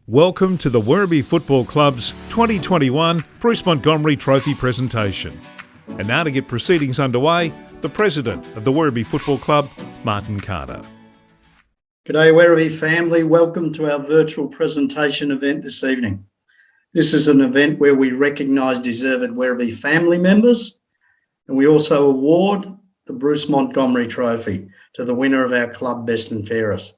Welcome to the Werribee Football Club's 2021 Bruce Montgomery Trophy presentation. And now to get proceedings underway, the President of the Werribee Football Club, Martin Carter. G'day Werribee family, welcome to our virtual presentation event this evening. This is an event where we recognise deserved Werribee family members, and we also award the Bruce Montgomery Trophy to the winner of our club best and fairest.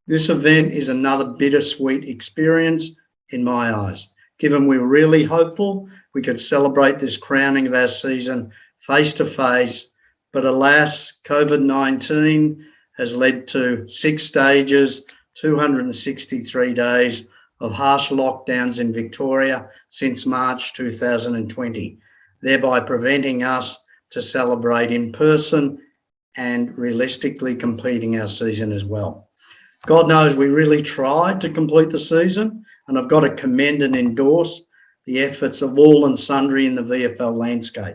This event is another bittersweet experience in my eyes, given we were really hopeful we could celebrate this crowning of our season face to face, but alas, COVID-19 has led to 6 stages, 263 days of harsh lockdowns in Victoria since March 2020, thereby preventing us to celebrate in person and realistically completing our season as well. God knows we really tried to complete the season, and I've got to commend and endorse the efforts of all and sundry in the VFL landscape,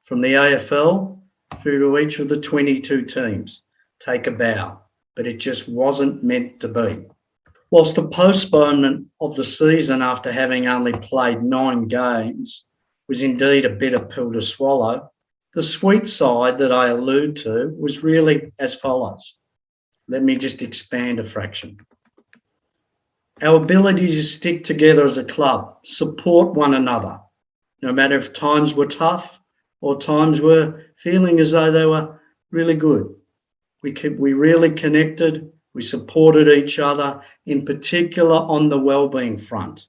from the AFL through to each of the 22 teams. Take a bow, but it just wasn't meant to be. Whilst the postponement of the season after having only played 9 games was indeed a bitter pill to swallow, the sweet side that I allude to was really as follows. Let me just expand a fraction. Our ability to stick together as a club, support one another, no matter if times were tough or times were feeling as though they were really good. We really connected, we supported each other, in particular on the wellbeing front.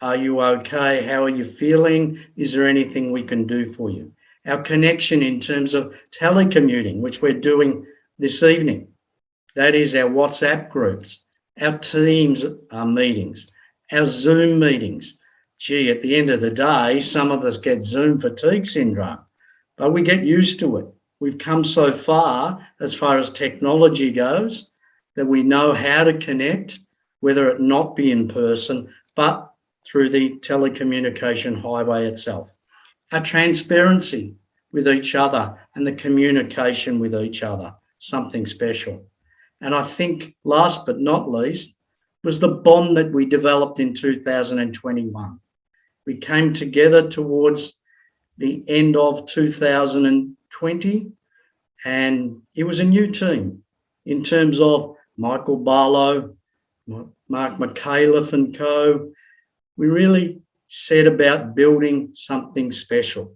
Are you okay? How are you feeling? Is there anything we can do for you? Our connection in terms of telecommuting, which we're doing this evening. That is our WhatsApp groups, our Teams meetings, our Zoom meetings. Gee, at the end of the day, some of us get Zoom fatigue syndrome, but we get used to it. We've come so far as technology goes, that we know how to connect, whether it not be in person, but through the telecommunication highway itself. Our transparency with each other and the communication with each other, something special. And I think last but not least was the bond that we developed in 2021. We came together towards the end of 2020, and it was a new team in terms of Michael Barlow, Mark McAuliffe and co. We really set about building something special.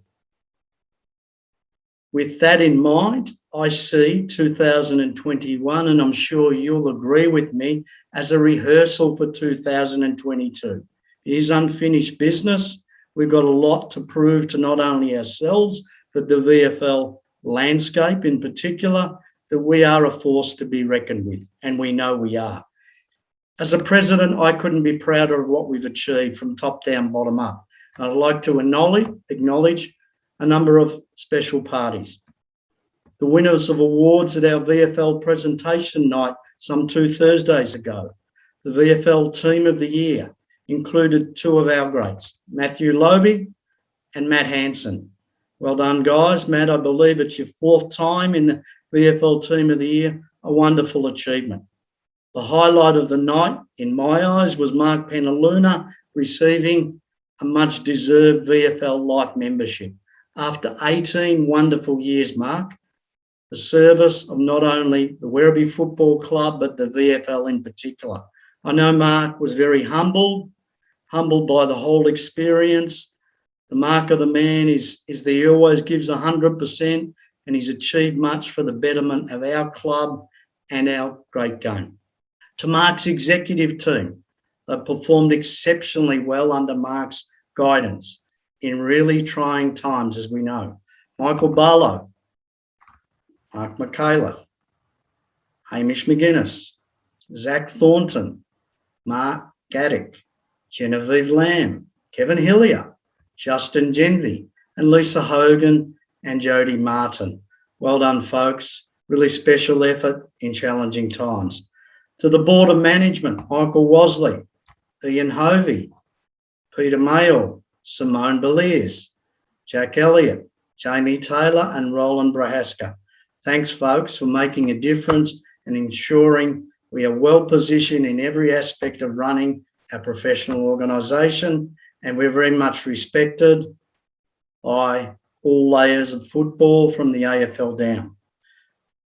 With that in mind, I see 2021, and I'm sure you'll agree with me, as a rehearsal for 2022. It is unfinished business. We've got a lot to prove to not only ourselves, but the VFL landscape in particular, that we are a force to be reckoned with, and we know we are. As a president, I couldn't be prouder of what we've achieved from top down, bottom up. And I'd like to acknowledge a number of special parties. The winners of awards at our VFL presentation night some 2 Thursdays ago. The VFL Team of the Year included 2 of our greats, Matthew Lobey and Matt Hansen. Well done, guys. Matt, I believe it's your 4th time in the VFL Team of the Year, a wonderful achievement. The highlight of the night, in my eyes, was Mark Penaluna receiving a much-deserved VFL Life membership. After 18 wonderful years, Mark, the service of not only the Werribee Football Club, but the VFL in particular. I know Mark was very humbled by the whole experience. The mark of the man is that he always gives 100%, and he's achieved much for the betterment of our club and our great game. To Mark's executive team, they performed exceptionally well under Mark's guidance in really trying times, as we know. Michael Barlow, Mark McAuliffe, Hamish McGuinness, Zach Thornton, Mark Gaddick, Genevieve Lamb, Kevin Hillier, Justin Genvy, and Lisa Hogan and Jodie Martin. Well done, folks. Really special effort in challenging times. To the Board of Management, Michael Wasley, Ian Hovey, Peter Mayall, Simone Beliers, Jack Elliott, Jamie Taylor and Roland Brahaska. Thanks, folks, for making a difference and ensuring we are well positioned in every aspect of running our professional organisation, and we're very much respected by all layers of football from the AFL down.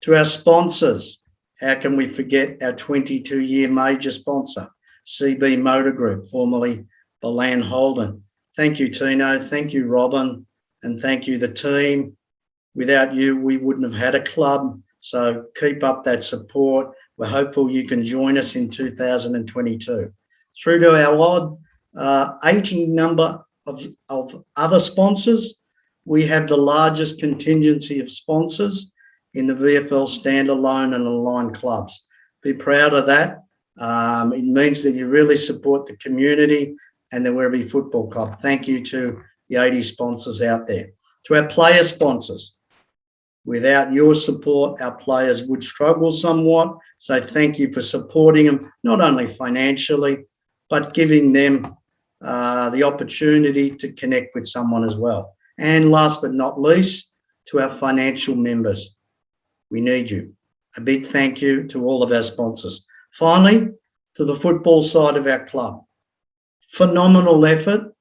To our sponsors, how can we forget our 22-year major sponsor, CB Motor Group, formerly Bolan Holden. Thank you, Tino. Thank you, Robin. And thank you, the team. Without you, we wouldn't have had a club. So keep up that support. We're hopeful you can join us in 2022. Through to our odd 80 number of other sponsors, we have the largest contingency of sponsors in the VFL standalone and aligned clubs. Be proud of that. It means that you really support the community and the Werribee Football Club. Thank you to the 80 sponsors out there. To our player sponsors, without your support, our players would struggle somewhat. So thank you for supporting them, not only financially, but giving them the opportunity to connect with someone as well. And last but not least, to our financial members, we need you. A big thank you to all of our sponsors. Finally, to the football side of our club. Phenomenal effort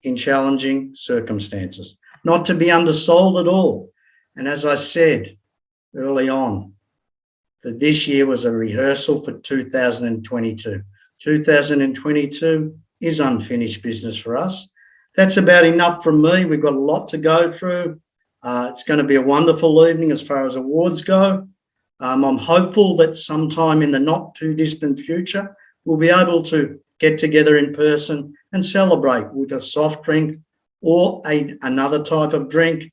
in challenging circumstances. Not to be undersold at all. And as I said early on, that this year was a rehearsal for 2022. 2022 is unfinished business for us. That's about enough from me. We've got a lot to go through. It's going to be a wonderful evening as far as awards go. I'm hopeful that sometime in the not too distant future, we'll be able to get together in person and celebrate with a soft drink or another type of drink.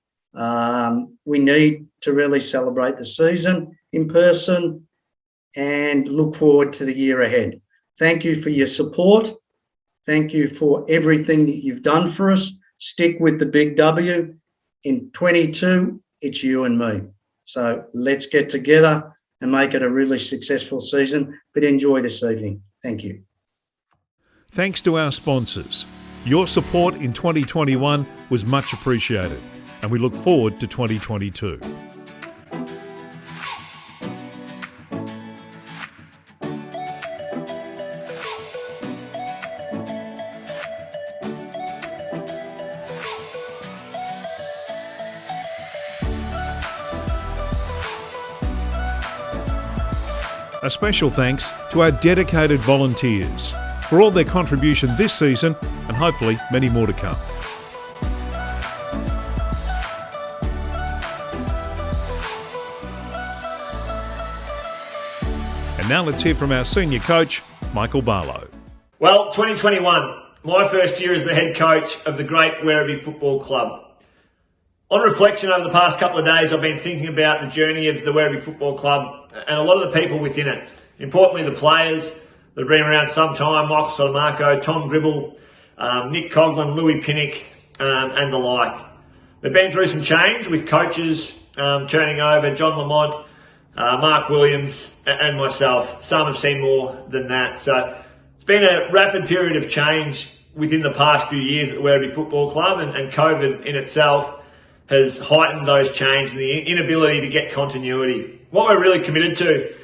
We need to really celebrate the season in person and look forward to the year ahead. Thank you for your support. Thank you for everything that you've done for us. Stick with the big W. In 22, it's you and me. So let's get together and make it a really successful season, but enjoy this evening. Thank you. Thanks to our sponsors. Your support in 2021 was much appreciated, and we look forward to 2022. A special thanks to our dedicated volunteers for all their contribution this season and hopefully many more to come. And now let's hear from our senior coach, Michael Barlow. Well, 2021, my first year as the head coach of the great Werribee Football Club. On reflection over the past couple of days, I've been thinking about the journey of the Werribee Football Club and a lot of the people within it. Importantly, the players that have been around some time, Michael Sotomarco, Tom Gribble, Nick Coughlin, Louis Pinnock, and the like. They've been through some change with coaches turning over, John Lamont, Mark Williams, and myself. Some have seen more than that. So it's been a rapid period of change within the past few years at the Werribee Football Club, and COVID in itself has heightened those changes and the inability to get continuity. What we're really committed to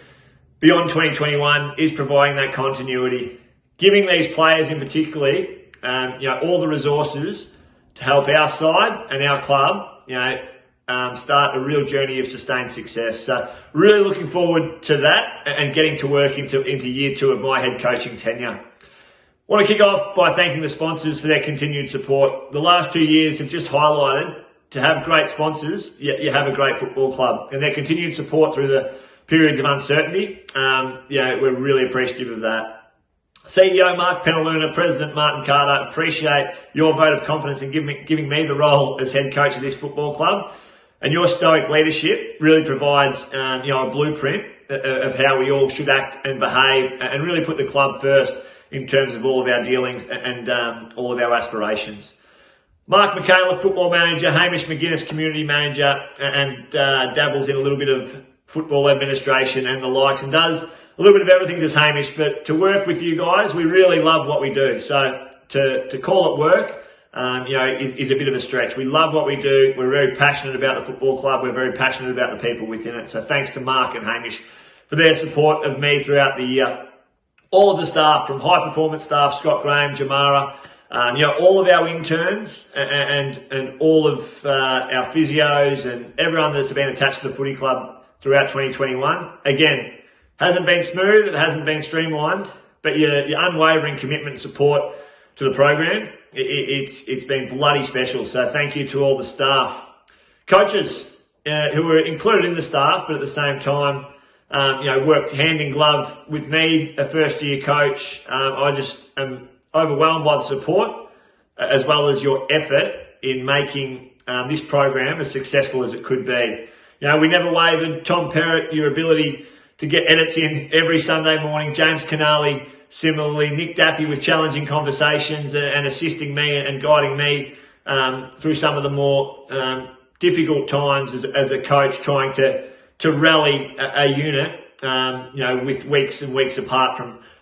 beyond 2021 is providing that continuity, giving these players in particular, all the resources to help our side and our club, start a real journey of sustained success. So really looking forward to that and getting to work into year 2 of my head coaching tenure. I want to kick off by thanking the sponsors for their continued support. The last 2 years have just highlighted to have great sponsors, you have a great football club, and their continued support through the periods of uncertainty. We're really appreciative of that. CEO Mark Penaluna, President Martin Carter, appreciate your vote of confidence in giving me the role as head coach of this football club, and your stoic leadership really provides a blueprint of how we all should act and behave, and really put the club first in terms of all of our dealings and all of our aspirations. Mark Michaela, football manager, Hamish McGuinness, community manager, and dabbles in a little bit of football administration and the likes, and does a little bit of everything, does Hamish. But to work with you guys, we really love what we do. So to call it work, is a bit of a stretch. We love what we do. We're very passionate about the football club. We're very passionate about the people within it. So thanks to Mark and Hamish for their support of me throughout the year. all of the staff, from high performance staff, Scott Graham, Jamara, all of our interns and all of our physios and everyone that's been attached to the footy club throughout 2021. Again, hasn't been smooth, it hasn't been streamlined, but your unwavering commitment and support to the program, it's been bloody special. So thank you to all the staff. Coaches who were included in the staff, but at the same time, worked hand in glove with me, a first year coach. I just am overwhelmed by the support as well as your effort in making this program as successful as it could be. We never wavered. Tom Perrott, your ability to get edits in every Sunday morning. James Canali, similarly. Nick Daffy with challenging conversations and assisting me and guiding me through some of the more difficult times as a coach, trying to rally a unit, with weeks and weeks apart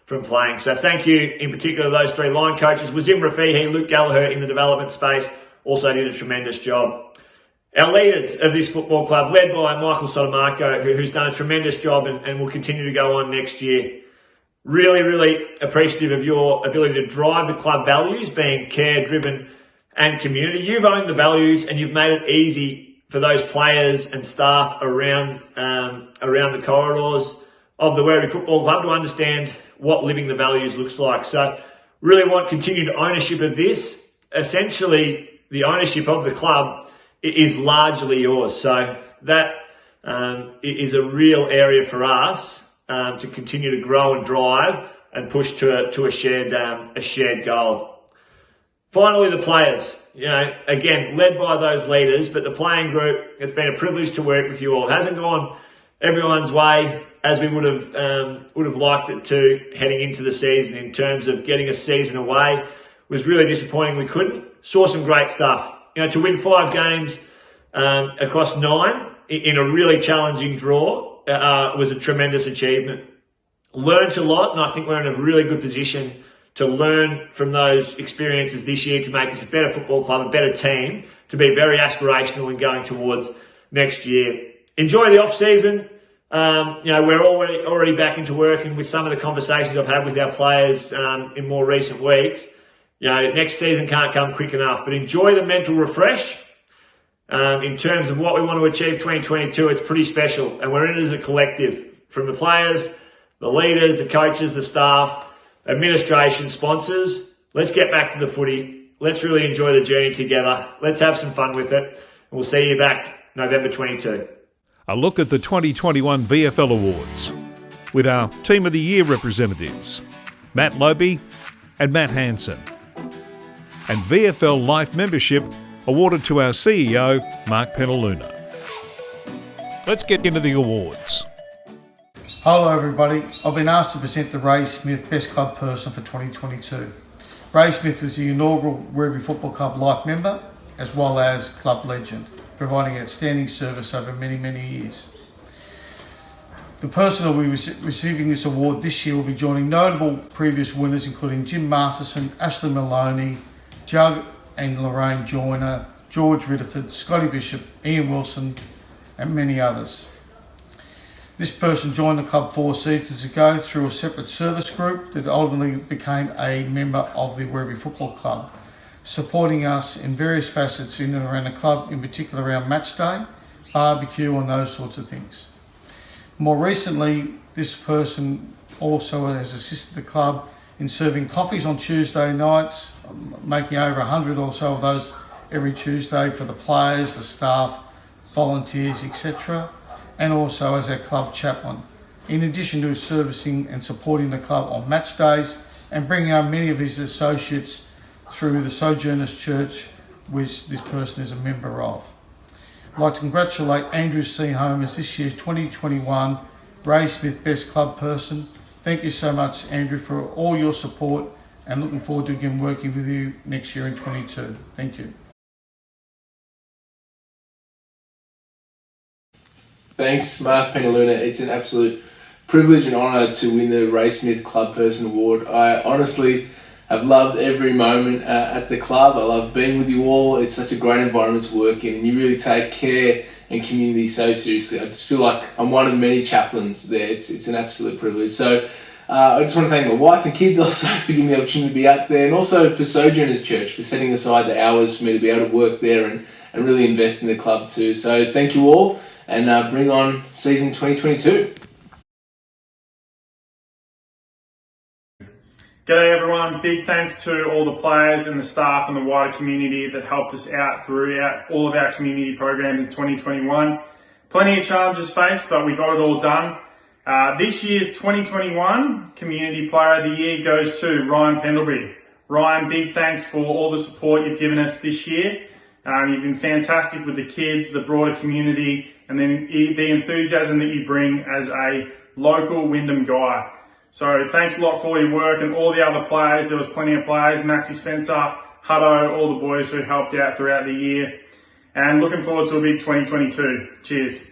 from playing. So thank you in particular to those three line coaches. Wazim Rafihi, Luke Gallagher in the development space also did a tremendous job. Our leaders of this football club, led by Michael Sotomarco, who's done a tremendous job and will continue to go on next year. Really, really appreciative of your ability to drive the club values, being care, driven and community. You've owned the values and you've made it easy for those players and staff around the corridors of the Werribee Football Club to understand what living the values looks like. So really want continued ownership of this. Essentially, the ownership of the club is largely yours. So that is a real area for us to continue to grow and drive and push to a shared goal. Finally, the players. Again, led by those leaders, but the playing group, it's been a privilege to work with you all. It hasn't gone everyone's way as we would have liked it to heading into the season in terms of getting a season away. It was really disappointing we couldn't. Saw some great stuff. To win 5 games across 9 in a really challenging draw was a tremendous achievement. Learned a lot, and I think we're in a really good position to learn from those experiences this year to make us a better football club, a better team, to be very aspirational in going towards next year. Enjoy the off-season. We're already back into work, and with some of the conversations I've had with our players in more recent weeks, next season can't come quick enough, but enjoy the mental refresh. In terms of what we want to achieve 2022, it's pretty special, and we're in it as a collective, from the players, the leaders, the coaches, the staff, administration, sponsors. Let's get back to the footy. Let's really enjoy the journey together. Let's have some fun with it. And we'll see you back November 22. A look at the 2021 VFL Awards with our Team of the Year representatives, Matt Lobey and Matt Hansen. And VFL Life membership awarded to our CEO, Mark Penaluna. Let's get into the awards. Hello everybody, I've been asked to present the Ray Smith Best Club Person for 2022. Ray Smith was the inaugural Werribee Football Club Life member as well as club legend, providing outstanding service over many, many years. The person who will be receiving this award this year will be joining notable previous winners including Jim Masterson, Ashley Maloney, Jug and Lorraine Joyner, George Ritterford, Scotty Bishop, Ian Wilson and many others. This person joined the club 4 seasons ago through a separate service group that ultimately became a member of the Werribee Football Club, supporting us in various facets in and around the club, in particular around match day, barbecue and those sorts of things. More recently, this person also has assisted the club in serving coffees on Tuesday nights, making over 100 or so of those every Tuesday for the players, the staff, volunteers, etc., and also as our club chaplain, in addition to servicing and supporting the club on match days and bringing on many of his associates through the Sojourners Church, which this person is a member of. I'd like to congratulate Andrew Seaholm as this year's 2021 Ray Smith Best Club Person. Thank you so much, Andrew, for all your support, and looking forward to again working with you next year in 22. Thank you. Thanks, Mark Penaluna. It's an absolute privilege and honour to win the Ray Smith Club Person Award. I honestly have loved every moment at the club. I love being with you all. It's such a great environment to work in, and you really take care and community so seriously. I just feel like I'm one of many chaplains there. It's an absolute privilege. So I just want to thank my wife and kids also for giving me the opportunity to be out there, and also for Sojourners Church for setting aside the hours for me to be able to work there and really invest in the club too. So thank you all, and bring on season 2022. G'day everyone, big thanks to all the players and the staff and the wider community that helped us out throughout all of our community programs in 2021. Plenty of challenges faced, but we got it all done. This year's 2021 Community Player of the Year goes to Ryan Pendlebury. Ryan, big thanks for all the support you've given us this year. You've been fantastic with the kids, the broader community, and then the enthusiasm that you bring as a local Wyndham guy. So thanks a lot for all your work and all the other players. There was plenty of players, Maxie Spencer, Hutto, all the boys who helped out throughout the year. And looking forward to a big 2022. Cheers.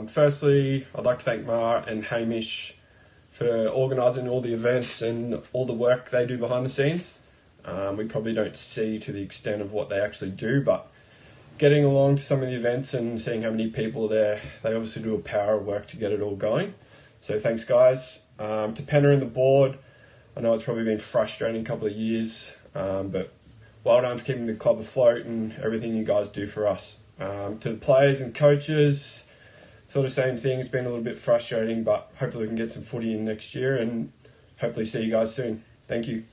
Firstly, I'd like to thank Mar and Hamish for organising all the events and all the work they do behind the scenes. We probably don't see to the extent of what they actually do, but getting along to some of the events and seeing how many people are there, they obviously do a power of work to get it all going. So thanks, guys. To Penner and the board, I know it's probably been a frustrating couple of years, but well done for keeping the club afloat and everything you guys do for us. To the players and coaches, sort of same thing. It's been a little bit frustrating, but hopefully we can get some footy in next year and hopefully see you guys soon. Thank you.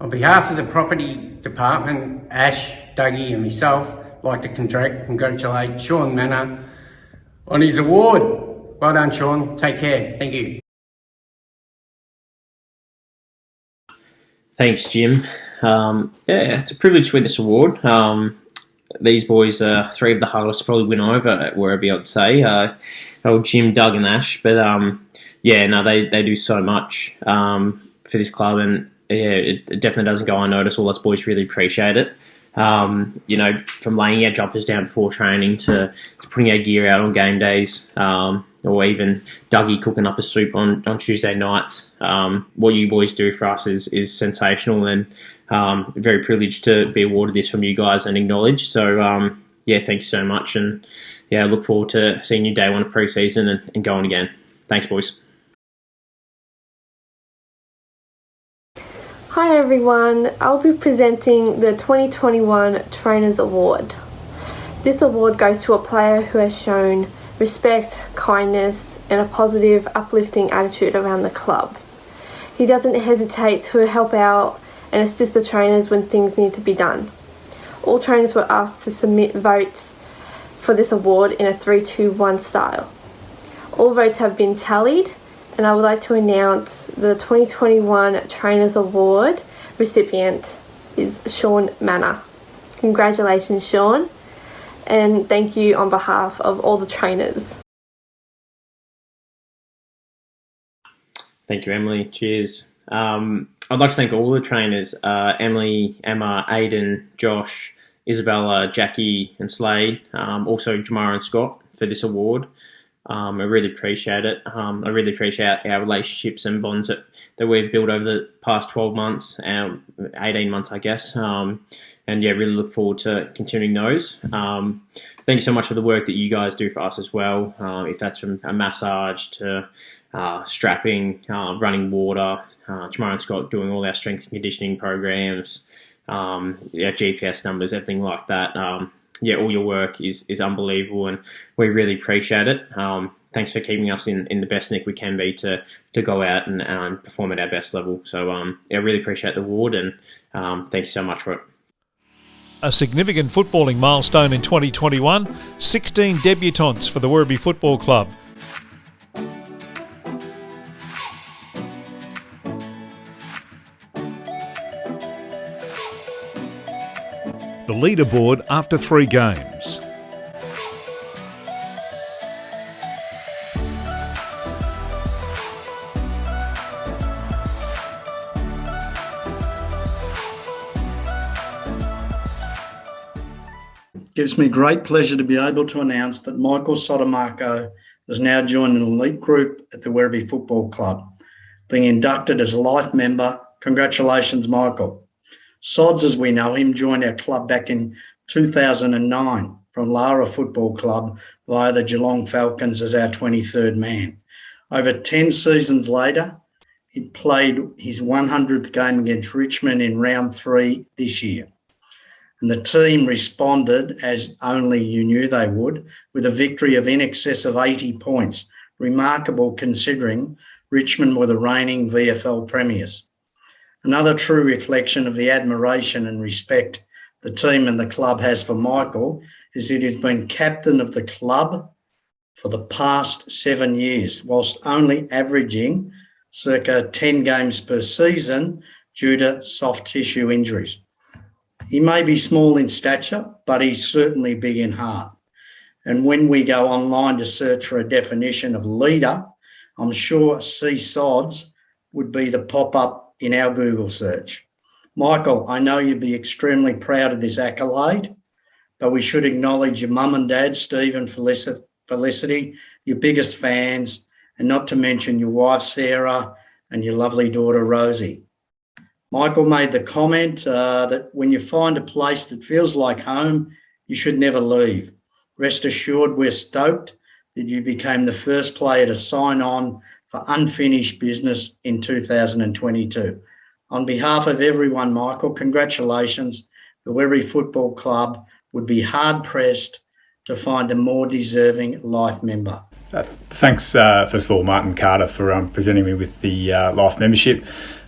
On behalf of the property department, Ash, Dougie and myself, I'd like to congratulate Sean Manor on his award. Well done, Sean. Take care. Thank you. Thanks, Jim. It's a privilege to win this award. These boys are three of the hardest to probably win over at Werribee, I'd say. Old Jim, Doug and Ash. But they do so much for this club, and it definitely doesn't go unnoticed. All us boys really appreciate it. From laying our jumpers down before training to putting our gear out on game days, or even Dougie cooking up a soup on Tuesday nights. What you boys do for us is sensational, and very privileged to be awarded this from you guys and acknowledged. So, thank you so much, and I look forward to seeing you day one of pre-season and going again. Thanks, boys. Hi everyone, I'll be presenting the 2021 Trainers Award. This award goes to a player who has shown respect, kindness and a positive, uplifting attitude around the club. He doesn't hesitate to help out and assist the trainers when things need to be done. All trainers were asked to submit votes for this award in a 3-2-1 style. All votes have been tallied, and I would like to announce the 2021 Trainers Award recipient is Sean Manor. Congratulations, Sean, and thank you on behalf of all the trainers. Thank you, Emily. Cheers. I'd like to thank all the trainers, Emily, Emma, Aidan, Josh, Isabella, Jackie and Slade, also Jamara and Scott for this award. I really appreciate it. I really appreciate our relationships and bonds that we've built over the past 12 months, 18 months, I guess. Really look forward to continuing those. Thank you so much for the work that you guys do for us as well. If that's from a massage to strapping, running water, Jamara and Scott doing all our strength and conditioning programs, our GPS numbers, everything like that. All your work is unbelievable, and we really appreciate it. Thanks for keeping us in the best nick we can be to go out and perform at our best level. So I really appreciate the award, and thank you so much for it. A significant footballing milestone in 2021, 16 debutants for the Werribee Football Club. The leaderboard after 3 games. Gives me great pleasure to be able to announce that Michael Sotomaco has now joined an elite group at the Werribee Football Club, being inducted as a life member. Congratulations, Michael. Sods, as we know him, joined our club back in 2009 from Lara Football Club via the Geelong Falcons as our 23rd man. Over 10 seasons later, he played his 100th game against Richmond in round 3 this year. And the team responded, as only you knew they would, with a victory of in excess of 80 points, remarkable considering Richmond were the reigning VFL premiers. Another true reflection of the admiration and respect the team and the club has for Michael is that he's been captain of the club for the past 7 years, whilst only averaging circa 10 games per season due to soft tissue injuries. He may be small in stature, but he's certainly big in heart. And when we go online to search for a definition of leader, I'm sure Seasods would be the pop-up in our Google search. Michael, I know you'd be extremely proud of this accolade, but we should acknowledge your mum and dad, Steve and Felicity, your biggest fans, and not to mention your wife, Sarah, and your lovely daughter, Rosie. Michael made the comment that when you find a place that feels like home, you should never leave. Rest assured, we're stoked that you became the first player to sign on for unfinished business in 2022. On behalf of everyone, Michael, congratulations. The Werribee Football Club would be hard-pressed to find a more deserving life member. Thanks, first of all, Martin Carter, for presenting me with the life membership.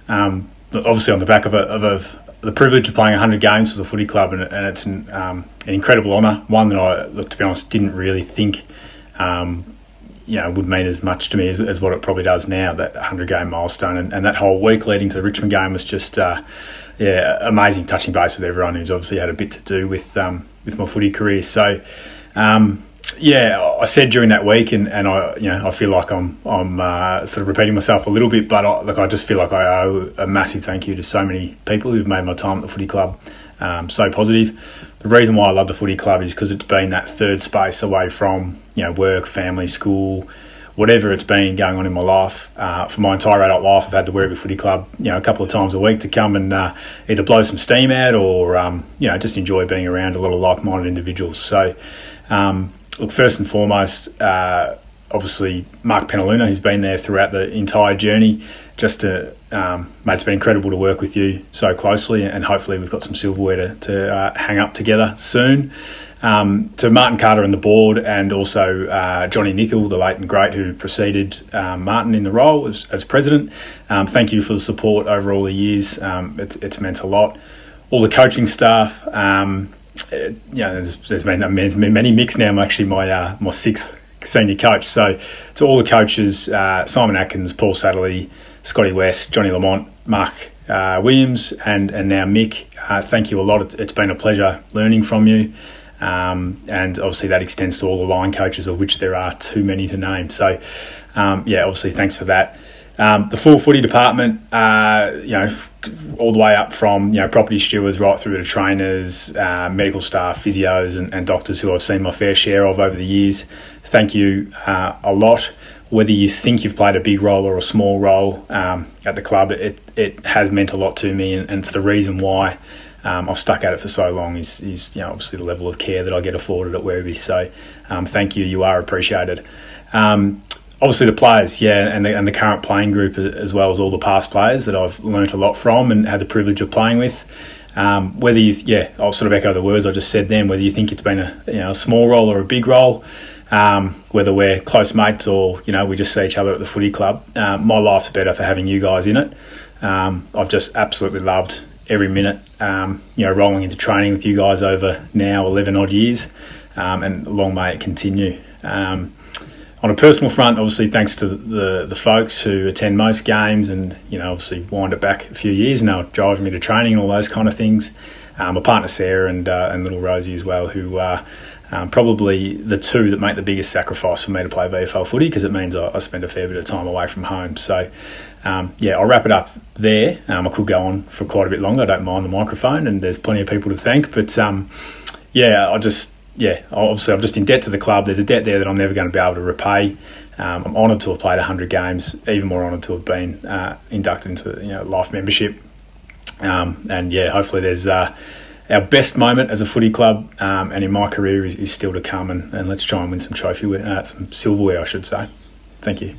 Obviously, on the back of the privilege of playing 100 games for the footy club, and it's an incredible honour, one that I, to be honest, didn't really think would mean as much to me as what it probably does now, that 100-game milestone. And that whole week leading to the Richmond game was just, amazing, touching base with everyone who's obviously had a bit to do with my footy career. So, I said during that week, and I feel like I'm sort of repeating myself a little bit, but I just feel like I owe a massive thank you to so many people who've made my time at the footy club so positive. The reason why I love the footy club is because it's been that third space away from work, family, school, whatever it's been going on in my life. For my entire adult life, I've had the Werribee Footy Club a couple of times a week to come and either blow some steam out or just enjoy being around a lot of like-minded individuals. So look, first and foremost, obviously Mark Penaluna, who's been there throughout the entire journey. Just to, mate, it's been incredible to work with you so closely, and hopefully we've got some silverware to hang up together soon. To Martin Carter and the board, and also Johnny Nicol, the late and great, who preceded Martin in the role as president. Thank you for the support over all the years. It's meant a lot. All the coaching staff. There's been many mixed now. I'm actually my sixth senior coach. So to all the coaches, Simon Atkins, Paul Satterley, Scotty West, Johnny Lamont, Mark Williams, and now Mick, thank you a lot. It's been a pleasure learning from you. And obviously that extends to all the line coaches, of which there are too many to name. So, obviously thanks for that. The full footy department, all the way up from, property stewards right through to trainers, medical staff, physios and doctors who I've seen my fair share of over the years. Thank you a lot. Whether you think you've played a big role or a small role at the club, it has meant a lot to me, and it's the reason why I've stuck at it for so long is obviously the level of care that I get afforded at Werribee. So thank you, you are appreciated. Obviously the players, and the current playing group, as well as all the past players that I've learnt a lot from and had the privilege of playing with. Whether I'll sort of echo the words I just said then, whether you think it's been a small role or a big role, whether we're close mates or, we just see each other at the footy club, my life's better for having you guys in it. I've just absolutely loved every minute, rolling into training with you guys over now 11 odd years, and long may it continue. On a personal front, obviously thanks to the folks who attend most games and, obviously wind it back a few years now, driving me to training and all those kind of things. My partner Sarah and little Rosie as well, who are probably the two that make the biggest sacrifice for me to play VFL footy, because it means I spend a fair bit of time away from home. So, I'll wrap it up there. I could go on for quite a bit longer. I don't mind the microphone, and there's plenty of people to thank. But, obviously I'm just in debt to the club. There's a debt there that I'm never going to be able to repay. I'm honoured to have played 100 games, even more honoured to have been inducted into life membership. Hopefully there's our best moment as a footy club, and in my career is still to come, and let's try and win some some silverware, I should say. Thank you.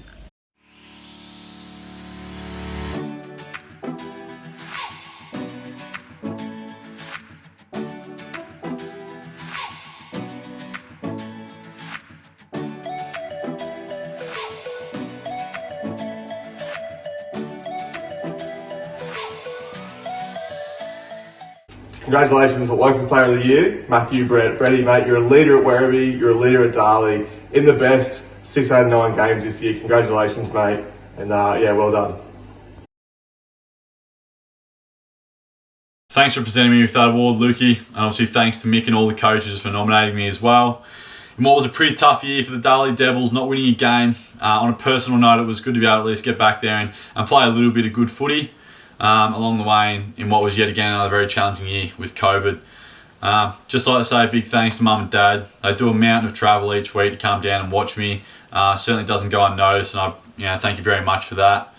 Congratulations, Local Player of the Year, Matthew Brady, mate. You're a leader at Werribee, you're a leader at Darley, in the best 6 out of 9 games this year. Congratulations, mate, and yeah, well done. Thanks for presenting me with that award, Lukey, and obviously thanks to Mick and all the coaches for nominating me as well. In what was a pretty tough year for the Darley Devils, not winning a game, on a personal note, it was good to be able to at least get back there and play a little bit of good footy. Along the way in what was yet again another very challenging year with COVID. Just like to say a big thanks to Mum and Dad. They do a mountain of travel each week to come down and watch me. Certainly doesn't go unnoticed, and I thank you very much for that.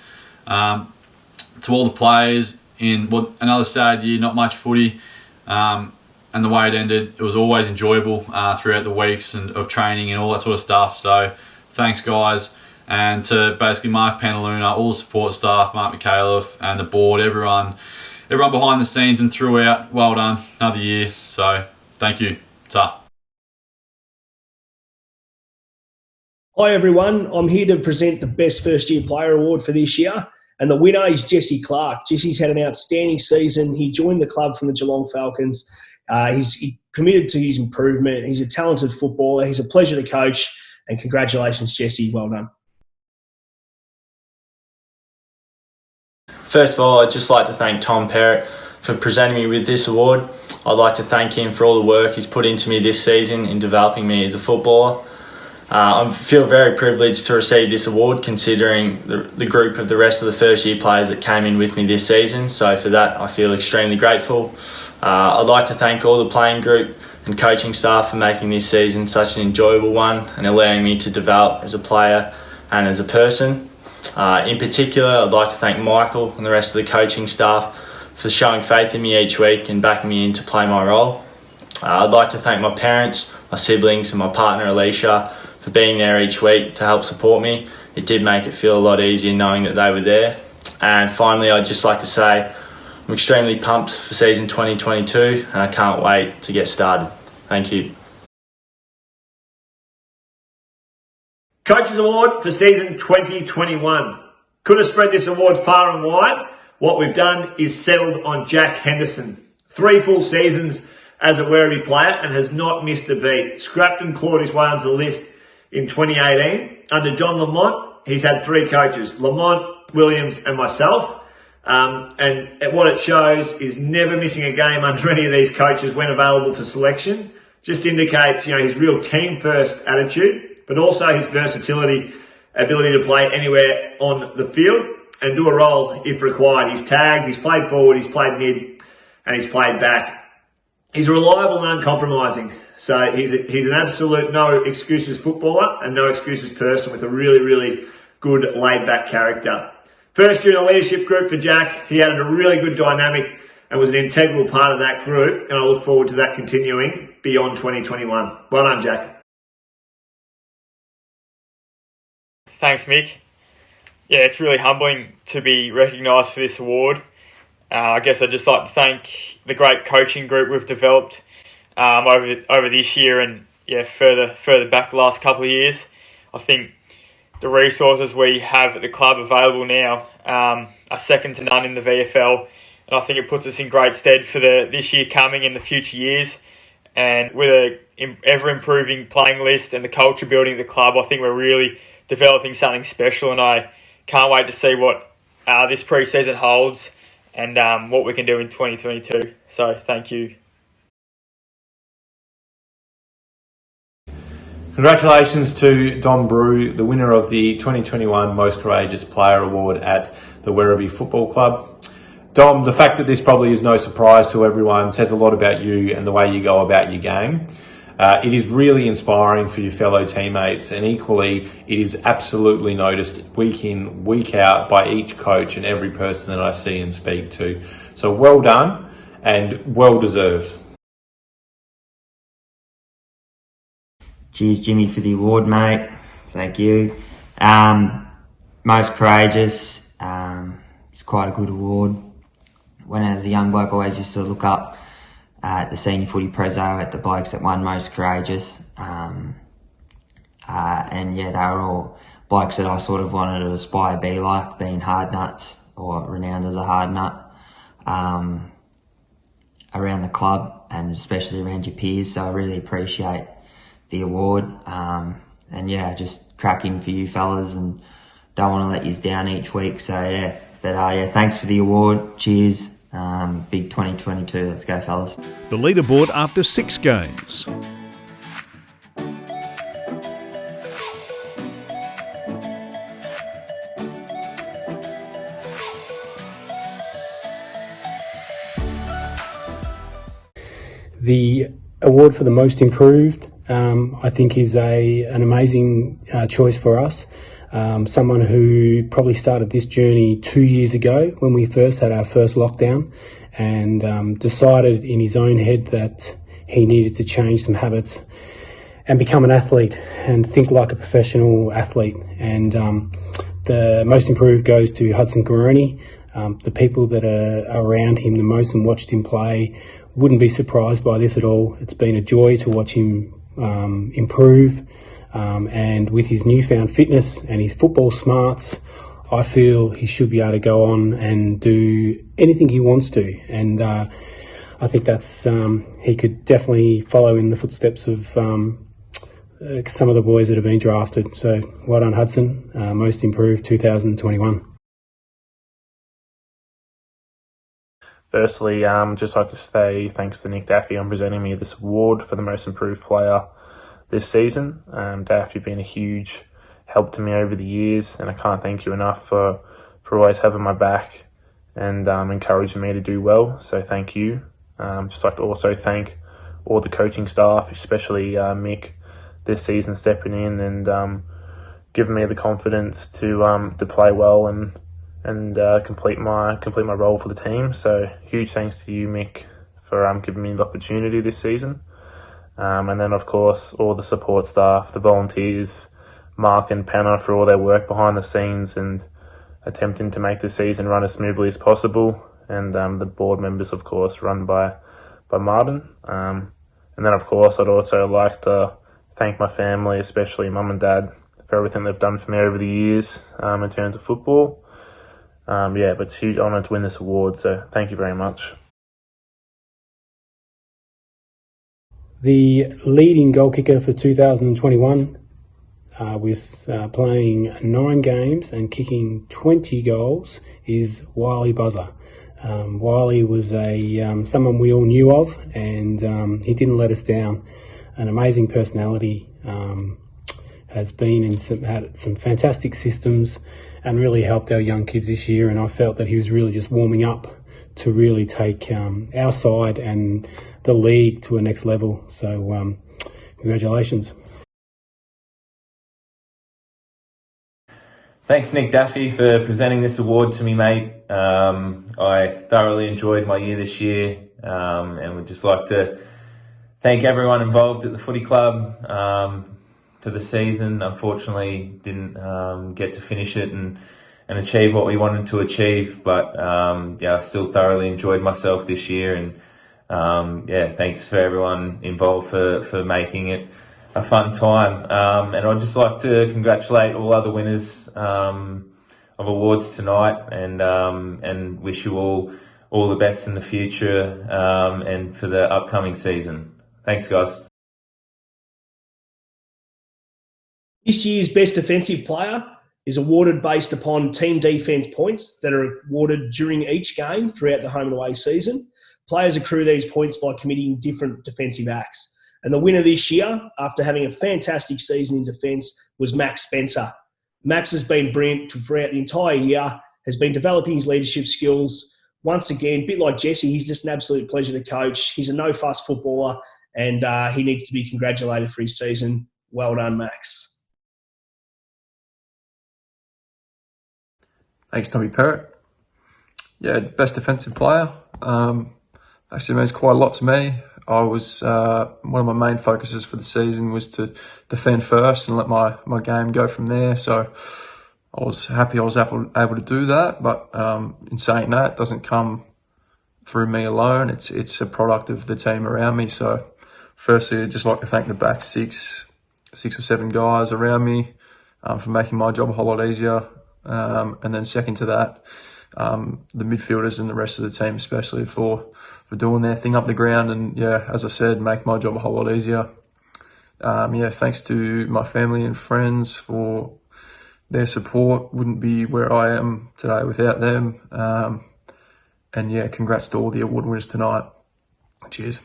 To all the players in another sad year, not much footy, and the way it ended, it was always enjoyable throughout the weeks of training and all that sort of stuff. So thanks, guys. And to basically Mark Penaluna, all the support staff, Mark McAuliffe and the board, everyone behind the scenes and throughout, well done, another year. So thank you. Ta. Hi everyone, I'm here to present the Best First Year Player Award for this year, and the winner is Jesse Clark. Jesse's had an outstanding season. He joined the club from the Geelong Falcons. He's committed to his improvement. He's a talented footballer. He's a pleasure to coach, and congratulations, Jesse. Well done. First of all, I'd just like to thank Tom Perrott for presenting me with this award. I'd like to thank him for all the work he's put into me this season in developing me as a footballer. I feel very privileged to receive this award considering the group of the rest of the first year players that came in with me this season. So for that, I feel extremely grateful. I'd like to thank all the playing group and coaching staff for making this season such an enjoyable one and allowing me to develop as a player and as a person. In particular, I'd like to thank Michael and the rest of the coaching staff for showing faith in me each week and backing me in to play my role. I'd like to thank my parents, my siblings and my partner Alicia for being there each week to help support me. It did make it feel a lot easier knowing that they were there. And finally, I'd just like to say I'm extremely pumped for season 2022 and I can't wait to get started. Thank you. Coaches Award for season 2021. Could have spread this award far and wide. What we've done is settled on Jack Henderson. 3 full seasons as a Werribee player and has not missed a beat. Scrapped and clawed his way onto the list in 2018. Under John Lamont, he's had 3 coaches, Lamont, Williams and myself. And what it shows is never missing a game under any of these coaches when available for selection. Just indicates, his real team first attitude, but also his versatility, ability to play anywhere on the field and do a role if required. He's tagged, he's played forward, he's played mid, and he's played back. He's reliable and uncompromising. So he's an absolute no excuses footballer and no excuses person with a really, really good laid back character. First year in the leadership group for Jack, he added a really good dynamic and was an integral part of that group, and I look forward to that continuing beyond 2021. Well done, Jack. Thanks, Mick. Yeah, it's really humbling to be recognised for this award. I guess I'd just like to thank the great coaching group we've developed over this year and further back the last couple of years. I think the resources we have at the club available now are second to none in the VFL, and I think it puts us in great stead for this year coming and the future years. And with an ever-improving playing list and the culture building at the club, I think we're really developing something special, and I can't wait to see what this pre-season holds and what we can do in 2022. So thank you. Congratulations to Dom Brew, the winner of the 2021 Most Courageous Player Award at the Werribee Football Club. Dom, the fact that this probably is no surprise to everyone says a lot about you and the way you go about your game. It is really inspiring for your fellow teammates, and equally, it is absolutely noticed week in, week out by each coach and every person that I see and speak to. So well done and well deserved. Cheers, Jimmy, for the award, mate. Thank you. Most courageous. It's quite a good award. When I was a young bloke, I always used to look up at the senior footy prezzo at the blokes that won most courageous. And yeah, they were all blokes that I sort of wanted to aspire to be like, being hard nuts or renowned as a hard nut around the club and especially around your peers. So I really appreciate the award. And yeah, just cracking for you fellas and don't want to let you down each week. So yeah, but yeah, thanks for the award. Cheers. Big 2022. Let's go, fellas. The leaderboard after 6 games. The award for the most improved, I think, is an amazing choice for us. Someone who probably started this journey 2 years ago when we first had our first lockdown and decided in his own head that he needed to change some habits and become an athlete and think like a professional athlete. And the most improved goes to Hudson Caroni. The people that are around him the most and watched him play wouldn't be surprised by this at all. It's been a joy to watch him improve. And with his newfound fitness and his football smarts, I feel he should be able to go on and do anything he wants to. And I think that's he could definitely follow in the footsteps of some of the boys that have been drafted. So well done, Hudson. Most improved 2021. Firstly, just like to say thanks to Nick Daffy on presenting me this award for the most improved player this season. Daff, you've been a huge help to me over the years, and I can't thank you enough for always having my back and encouraging me to do well. So thank you. Just like to also thank all the coaching staff, especially Mick, this season stepping in and giving me the confidence to play well and complete my role for the team. So huge thanks to you, Mick, for giving me the opportunity this season. And then, of course, all the support staff, the volunteers, Mark and Penna, for all their work behind the scenes and attempting to make the season run as smoothly as possible. And the board members, of course, run by Martin. And then, of course, I'd also like to thank my family, especially Mum and Dad, for everything they've done for me over the years in terms of football. But it's a huge honour to win this award, so thank you very much. The leading goal kicker for 2021, with playing 9 games and kicking 20 goals, is Wiley Buzzer. Wiley was someone we all knew of, and he didn't let us down. An amazing personality, has been had some fantastic systems and really helped our young kids this year, and I felt that he was really just warming up to really take our side and the league to a next level. So congratulations. Thanks, Nick Daffy, for presenting this award to me, mate. I thoroughly enjoyed my year this year, and would just like to thank everyone involved at the footy club for the season. Unfortunately, didn't get to finish it and achieve what we wanted to achieve, but I still thoroughly enjoyed myself this year, and thanks for everyone involved for making it a fun time. And I'd just like to congratulate all other winners of awards tonight, and wish you all the best in the future and for the upcoming season. Thanks, guys. This year's Best Defensive Player is awarded based upon team defence points that are awarded during each game throughout the home and away season. Players accrue these points by committing different defensive acts. And the winner this year, after having a fantastic season in defence, was Max Spencer. Max has been brilliant throughout the entire year, has been developing his leadership skills. Once again, a bit like Jesse, he's just an absolute pleasure to coach. He's a no-fuss footballer, and he needs to be congratulated for his season. Well done, Max. Thanks, Tommy Perrott. Yeah, best defensive player. actually means quite a lot to me. I was one of my main focuses for the season was to defend first and let my game go from there. So I was happy I was able to do that. But in saying that, it doesn't come through me alone. It's a product of the team around me. So firstly, I'd just like to thank the back six or seven guys around me for making my job a whole lot easier. And then second to that, the midfielders and the rest of the team, especially for doing their thing up the ground and, yeah, as I said, make my job a whole lot easier. Thanks to my family and friends for their support. Wouldn't be where I am today without them. And yeah, congrats to all the award winners tonight. Cheers.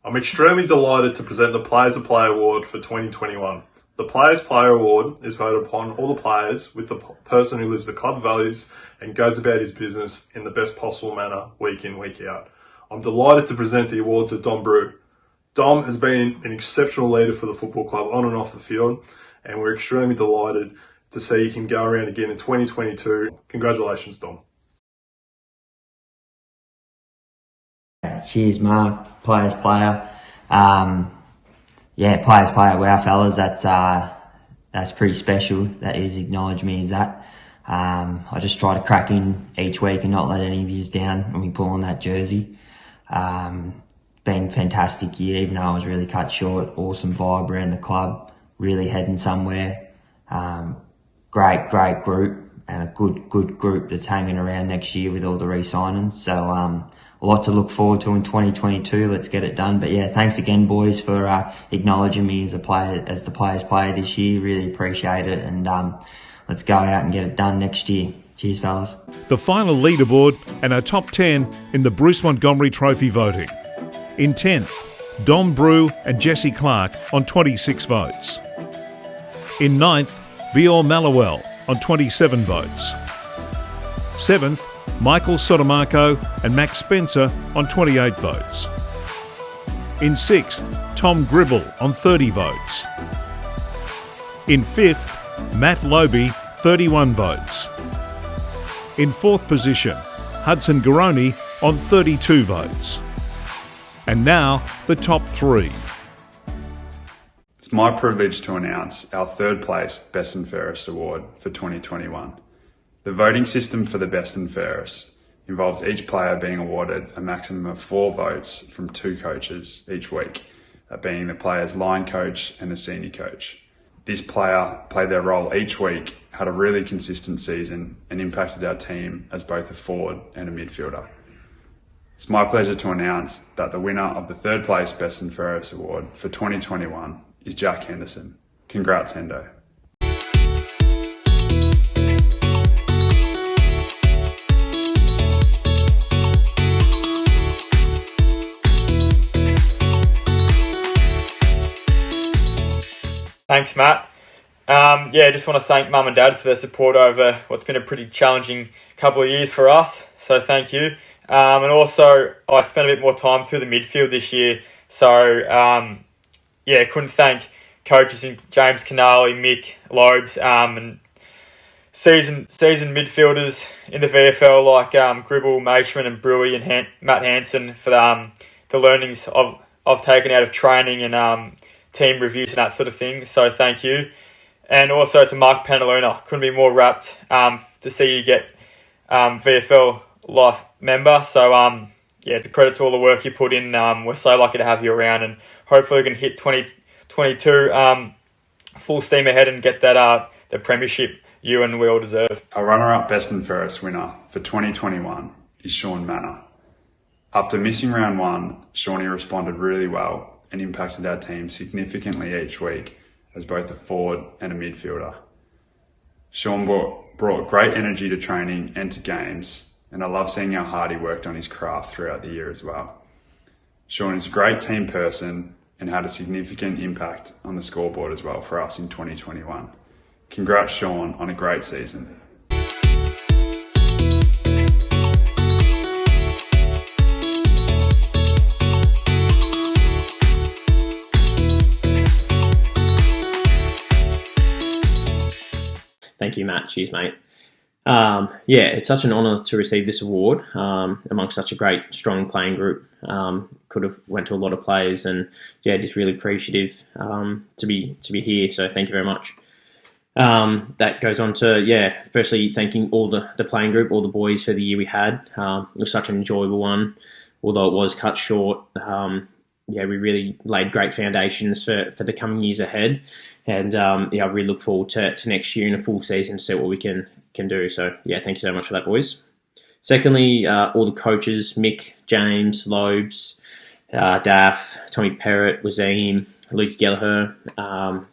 I'm extremely delighted to present the Players of Play Award for 2021. The Players Player Award is voted upon all the players with the person who lives the club values and goes about his business in the best possible manner week in, week out. I'm delighted to present the award to Dom Brew. Dom has been an exceptional leader for the football club on and off the field, and we're extremely delighted to see him go around again in 2022. Congratulations, Dom. Cheers, Mark. Players player. Players player. Wow, fellas, that's pretty special that he's acknowledged me as that. I just try to crack in each week and not let any of yous down when we pull on that jersey. Been a fantastic year, even though I was really cut short. Awesome vibe around the club. Really heading somewhere. Great group and a good group that's hanging around next year with all the re-signings. So, a lot to look forward to in 2022. Let's get it done. But yeah, thanks again, boys, for acknowledging me as the players player this year. Really appreciate it. And let's go out and get it done next year. Cheers, fellas. The final leaderboard and our top 10 in the Bruce Montgomery Trophy voting. In 10th, Dom Brew and Jesse Clark on 26 votes. In 9th, Vior Mallowell on 27 votes. 7th, Michael Sotomaco and Max Spencer on 28 votes. In 6th, Tom Gribble on 30 votes. In 5th, Matt Lobe, 31 votes. In 4th position, Hudson Garoni on 32 votes. And now, the top 3. It's my privilege to announce our third place Best and Fairest Award for 2021. The voting system for the Best and Fairest involves each player being awarded a maximum of 4 votes from 2 coaches each week, that being the player's line coach and the senior coach. This player played their role each week, had a really consistent season and impacted our team as both a forward and a midfielder. It's my pleasure to announce that the winner of the third place Best and Fairest Award for 2021 is Jack Henderson. Congrats, Hendo. Thanks, Matt. Just want to thank Mum and Dad for their support over what's been a pretty challenging couple of years for us. So thank you. And also, I spent a bit more time through the midfield this year. So, couldn't thank coaches in James Canali, Mick Lobes, and seasoned midfielders in the VFL like Gribble, Maishman and Brewy and Matt Hansen for the learnings I've taken out of training and team reviews and that sort of thing. So thank you. And also to Mark Panaluna. Couldn't be more rapt to see you get VFL Life member. So it's a credit to all the work you put in. We're so lucky to have you around, and hopefully we can hit 2022 full steam ahead and get that the premiership you and we all deserve. Our runner-up Best and Fairest winner for 2021 is Sean Manor. After missing round 1, Shawnee responded really well and impacted our team significantly each week as both a forward and a midfielder. Sean brought great energy to training and to games, and I love seeing how hard he worked on his craft throughout the year as well. Sean is a great team person and had a significant impact on the scoreboard as well for us in 2021. Congrats, Sean, on a great season. Thank you, Matt. Cheers, mate. Yeah, it's such an honour to receive this award amongst such a great, strong playing group. Could have went to a lot of players, and yeah, just really appreciative to be here. So thank you very much. That goes on to firstly thanking all the playing group, all the boys for the year we had. It was such an enjoyable one, although it was cut short. We really laid great foundations for the coming years ahead, and I really look forward to next year in a full season to see what we can do. So yeah, thank you so much for that, boys. Secondly, all the coaches, Mick, James, Lobes, Daff, Tommy Perrott, Wazeem, Luke Gallagher.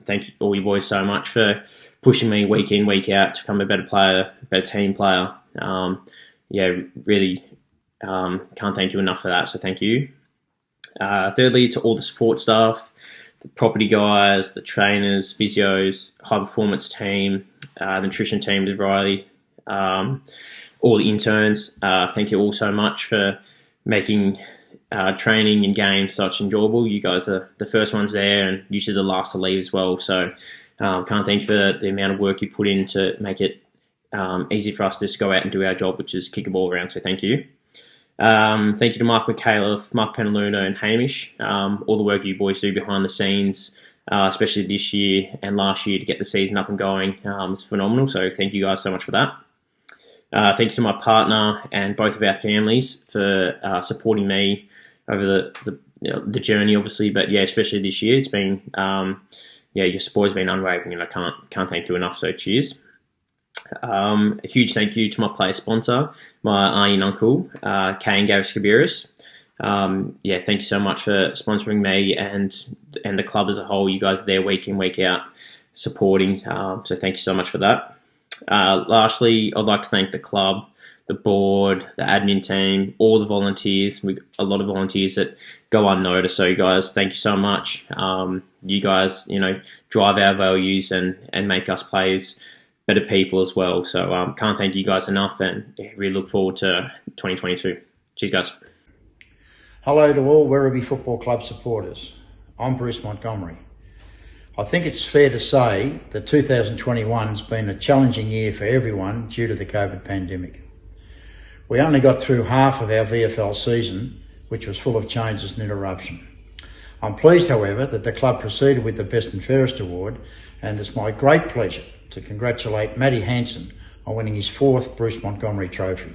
Thank you all you boys so much for pushing me week in, week out to become a better player, a better team player. Really can't thank you enough for that, so thank you. Thirdly, to all the support staff, the property guys, the trainers, physios, high performance team, the nutrition team with Riley, all the interns. Thank you all so much for making training and games such enjoyable. You guys are the first ones there and usually the last to leave as well. So can't thank you for the amount of work you put in to make it easy for us to just go out and do our job, which is kick a ball around. So thank you. Thank you to Mark McCaleb, Mark Penaluna and Hamish. All the work you boys do behind the scenes, especially this year and last year to get the season up and going, is phenomenal. So thank you guys so much for that. Thank you to my partner and both of our families for supporting me over the journey, obviously, but yeah, especially this year. It's been your support has been unwavering, and I can't thank you enough. So cheers. A huge thank you to my player sponsor, my auntie and uncle, Kay and Gary Skabiris. Thank you so much for sponsoring me and the club as a whole. You guys are there week in, week out supporting. So thank you so much for that. Lastly, I'd like to thank the club, the board, the admin team, all the volunteers. We've a lot of volunteers that go unnoticed. So guys, thank you so much. You guys, drive our values and make us players better people as well. So can't thank you guys enough, and really look forward to 2022. Cheers, guys. Hello to all Werribee Football Club supporters. I'm Bruce Montgomery. I think it's fair to say that 2021 has been a challenging year for everyone due to the COVID pandemic. We only got through half of our VFL season, which was full of changes and interruption. I'm pleased, however, that the club proceeded with the Best and Fairest award, and it's my great pleasure to congratulate Matty Hansen on winning his 4th Bruce Montgomery Trophy.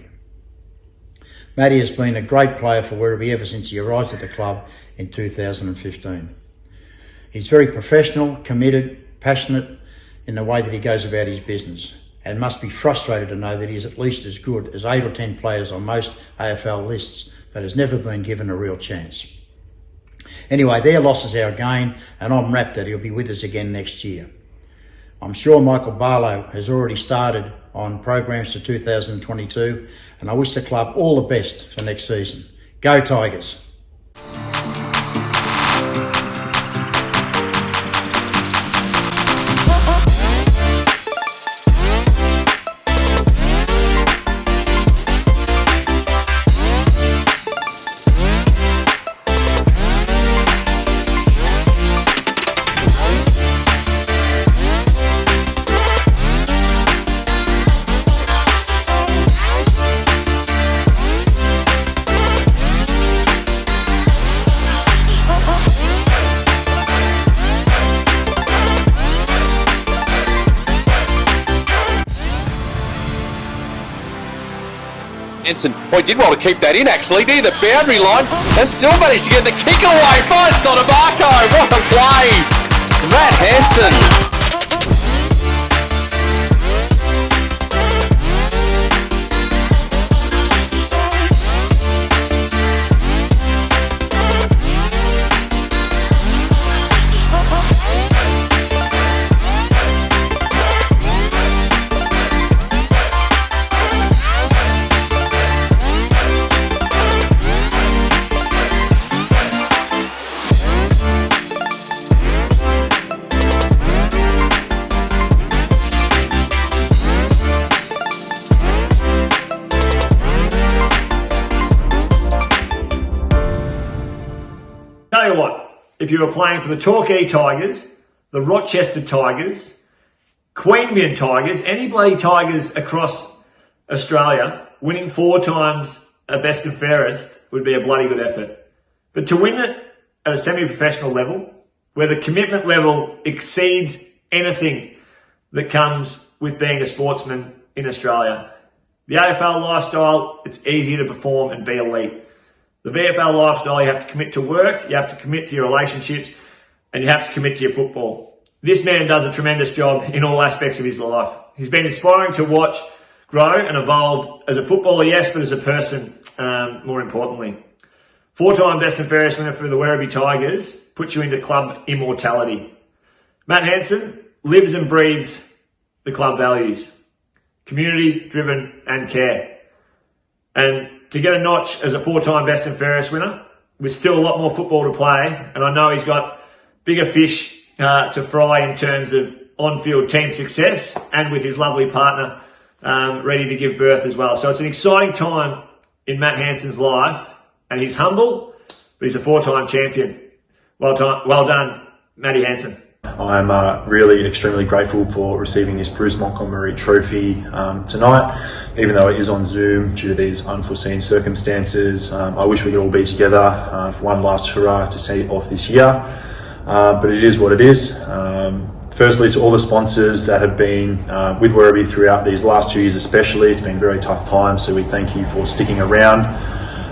Matty has been a great player for Werribee ever since he arrived at the club in 2015. He's very professional, committed, passionate in the way that he goes about his business, and must be frustrated to know that he is at least as good as 8 or 10 players on most AFL lists, but has never been given a real chance. Anyway, their loss is our gain, and I'm rapt that he'll be with us again next year. I'm sure Michael Barlow has already started on programs for 2022, and I wish the club all the best for next season. Go Tigers! Boy, did want to keep that in actually, near the boundary line, and still managed to get the kick away. Finds Sotomaco, what a play! Matt Hansen. Tell you what, if you were playing for the Torquay Tigers, the Rochester Tigers, Queanbeyan Tigers, any bloody Tigers across Australia, winning 4 times a best and fairest would be a bloody good effort. But to win it at a semi-professional level, where the commitment level exceeds anything that comes with being a sportsman in Australia. The AFL lifestyle, it's easier to perform and be elite. The VFL lifestyle, you have to commit to work, you have to commit to your relationships, and you have to commit to your football. This man does a tremendous job in all aspects of his life. He's been inspiring to watch, grow and evolve as a footballer, yes, but as a person, more importantly. 4-time best and fairest winner for the Werribee Tigers puts you into club immortality. Matt Hansen lives and breathes the club values. Community, driven and care. And to get a notch as a 4-time best and fairest winner, with still a lot more football to play, and I know he's got bigger fish to fry in terms of on-field team success, and with his lovely partner ready to give birth as well. So it's an exciting time in Matt Hansen's life, and he's humble, but he's a 4-time champion. Well done, Matty Hansen. I'm really extremely grateful for receiving this Bruce Montgomery Trophy tonight, even though it is on Zoom due to these unforeseen circumstances. I wish we could all be together for one last hurrah to see it off this year, but it is what it is. Firstly, to all the sponsors that have been with Werribee throughout these last 2 years especially, it's been a very tough time, so we thank you for sticking around.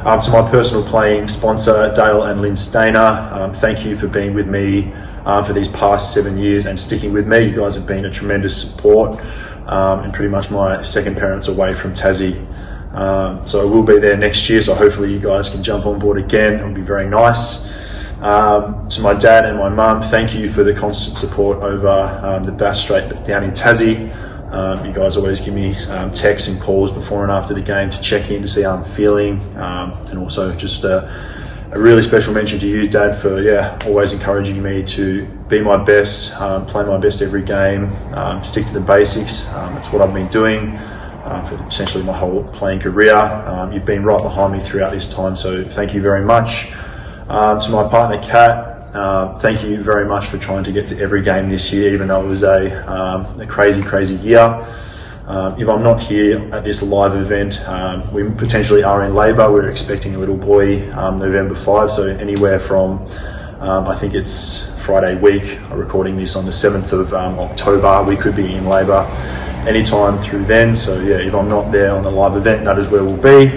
To my personal playing sponsor, Dale and Lynn Stainer, thank you for being with me for these past 7 years and sticking with me. You guys have been a tremendous support and pretty much my second parents away from Tassie. So I will be there next year, so hopefully you guys can jump on board again. It would be very nice. To my dad and my mum, thank you for the constant support over the Bass Strait down in Tassie. You guys always give me texts and calls before and after the game to check in to see how I'm feeling, and also just a really special mention to you, Dad, for always encouraging me to be my best, play my best every game, stick to the basics. That's what I've been doing for essentially my whole playing career. You've been right behind me throughout this time, so thank you very much. To my partner, Kat, thank you very much for trying to get to every game this year, even though it was a crazy year. If I'm not here at this live event, we potentially are in labour. We're expecting a little boy November 5, so anywhere from, I think it's Friday week, I'm recording this on the 7th of October, we could be in labour anytime through then. So if I'm not there on the live event, that is where we'll be.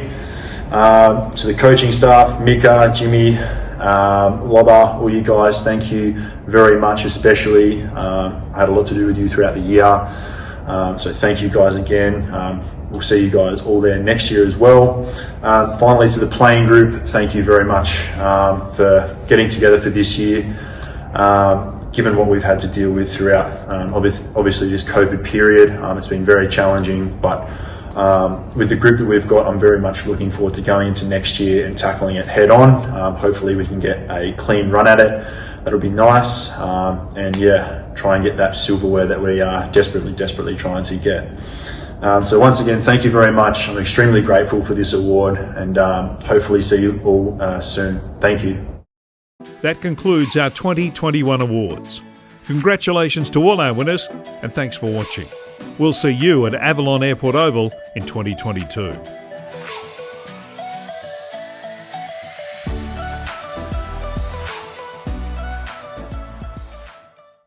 To the coaching staff, Mika, Jimmy, Lobber, all you guys, thank you very much, especially. I had a lot to do with you throughout the year. So thank you guys again. We'll see you guys all there next year as well. Finally, to the playing group, thank you very much for getting together for this year. Given what we've had to deal with throughout, obviously this COVID period, it's been very challenging, but with the group that we've got, I'm very much looking forward to going into next year and tackling it head on. Hopefully we can get a clean run at it. That'll be nice. And try and get that silverware that we are desperately trying to get. So once again, thank you very much. I'm extremely grateful for this award, and hopefully see you all soon. Thank you. That concludes our 2021 awards. Congratulations to all our winners, and thanks for watching. We'll see you at Avalon Airport Oval in 2022.